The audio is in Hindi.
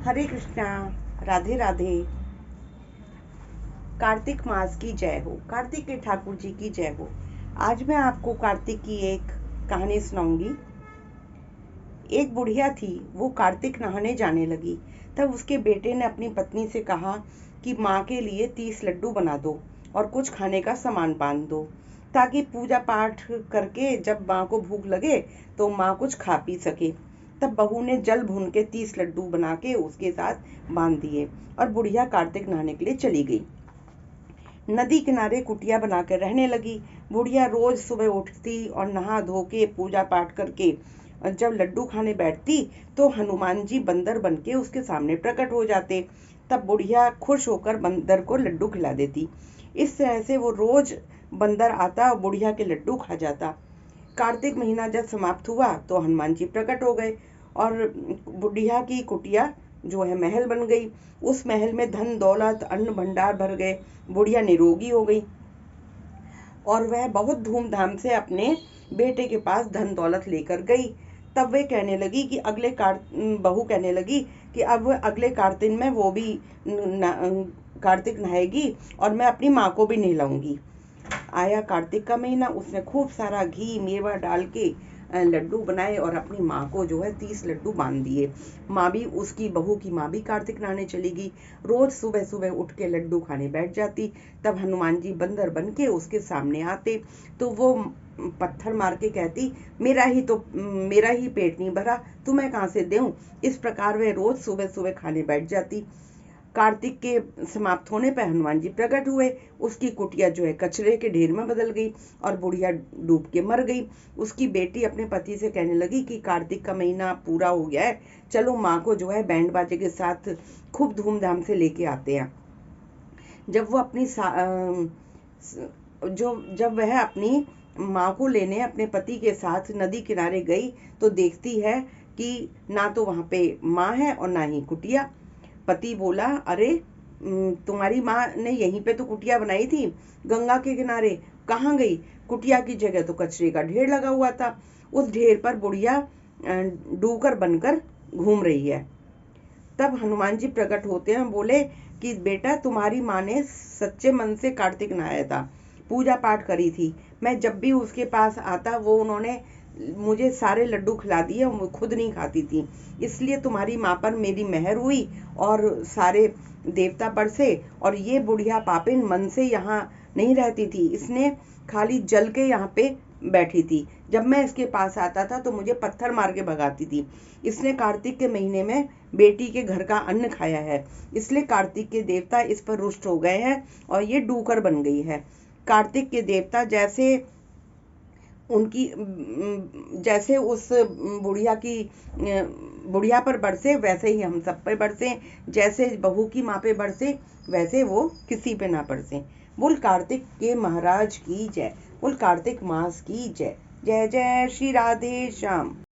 हरे कृष्णा, राधे राधे। कार्तिक मास की जय हो, कार्तिक के ठाकुर जी की जय हो। आज मैं आपको कार्तिक की एक कहानी सुनाऊंगी। एक बुढ़िया थी, वो कार्तिक नहाने जाने लगी। तब उसके बेटे ने अपनी पत्नी से कहा कि माँ के लिए 30 लड्डू बना दो और कुछ खाने का सामान बांध दो, ताकि पूजा पाठ करके जब माँ को भूख लगे तो माँ कुछ खा पी सके। तब बहू ने जल भून के 30 लड्डू बना के उसके साथ बांध दिए और बुढ़िया कार्तिक नहाने के लिए चली गई। नदी किनारे कुटिया बनाकर रहने लगी। बुढ़िया रोज सुबह उठती और नहा धो के पूजा पाठ करके जब लड्डू खाने बैठती तो हनुमान जी बंदर बनके उसके सामने प्रकट हो जाते। तब बुढ़िया खुश होकर बंदर को लड्डू खिला देती। इस तरह से वो रोज बंदर आता और बुढ़िया के लड्डू खा जाता। कार्तिक महीना जब समाप्त हुआ तो हनुमान जी प्रकट हो गए और बुढ़िया की कुटिया जो है महल बन गई। उस महल में धन दौलत अन्न भंडार भर गए। बुढ़िया निरोगी हो गई और वह बहुत धूमधाम से अपने बेटे के पास धन दौलत लेकर गई। तब वे कहने लगी कि बहू कहने लगी कि अब अगले कार्तिक में वो भी कार्तिक नहाएगी और मैं अपनी माँ को भी नहलाऊंगी। आया कार्तिक का महीना, उसने खूब सारा घी मेवा डाल के लड्डू बनाए और अपनी माँ को जो है 30 लड्डू बांध दिए। माँ भी, उसकी बहू की माँ भी कार्तिक नहाने चली गई। रोज सुबह सुबह उठ के लड्डू खाने बैठ जाती। तब हनुमान जी बंदर बन के उसके सामने आते तो वो पत्थर मार के कहती, मेरा ही पेट नहीं भरा, तुम्हें कहाँ से दूं। इस प्रकार वह रोज सुबह सुबह खाने बैठ जाती। कार्तिक के समाप्त होने पर हनुमान जी प्रकट हुए। उसकी कुटिया जो है कचरे के ढेर में बदल गई और बुढ़िया डूब के मर गई। उसकी बेटी अपने पति से कहने लगी कि कार्तिक का महीना पूरा हो गया है, चलो माँ को जो है बैंड बाजे के साथ खूब धूमधाम से लेके आते हैं। जब वो अपनी जब वह अपनी माँ को लेने अपने पति के साथ नदी किनारे गई तो देखती है कि ना तो वहां पे माँ है और ना ही कुटिया। पति बोला, अरे तुम्हारी माँ ने यहीं पे तो कुटिया बनाई थी, गंगा के किनारे, कहाँ गई। कुटिया की जगह तो कचरे का ढेर लगा हुआ था। उस ढेर पर बुढ़िया डूकर बनकर घूम रही है। तब हनुमान जी प्रकट होते हैं, बोले कि बेटा, तुम्हारी माँ ने सच्चे मन से कार्तिक नहाया था, पूजा पाठ करी थी। मैं जब भी उसके पास आता वो उन्होंने मुझे सारे लड्डू खिला दिए और वो खुद नहीं खाती थी। इसलिए तुम्हारी माँ पर मेरी मेहर हुई और सारे देवता बरसे। और ये बुढ़िया पापिन मन से यहाँ नहीं रहती थी, इसने खाली जल के यहाँ पे बैठी थी। जब मैं इसके पास आता था तो मुझे पत्थर मार के भगाती थी। इसने कार्तिक के महीने में बेटी के घर का अन्न खाया है, इसलिए कार्तिक के देवता इस पर रुष्ट हो गए हैं और ये डूकर बन गई है। कार्तिक के देवता जैसे उस बुढ़िया पर बरसे वैसे ही हम सब पर बरसे। जैसे बहू की माँ पे बरसे वैसे वो किसी पे ना बरसे। बोल कार्तिक के महाराज की जय, बोल कार्तिक मास की जय। जय जय श्री राधे श्याम।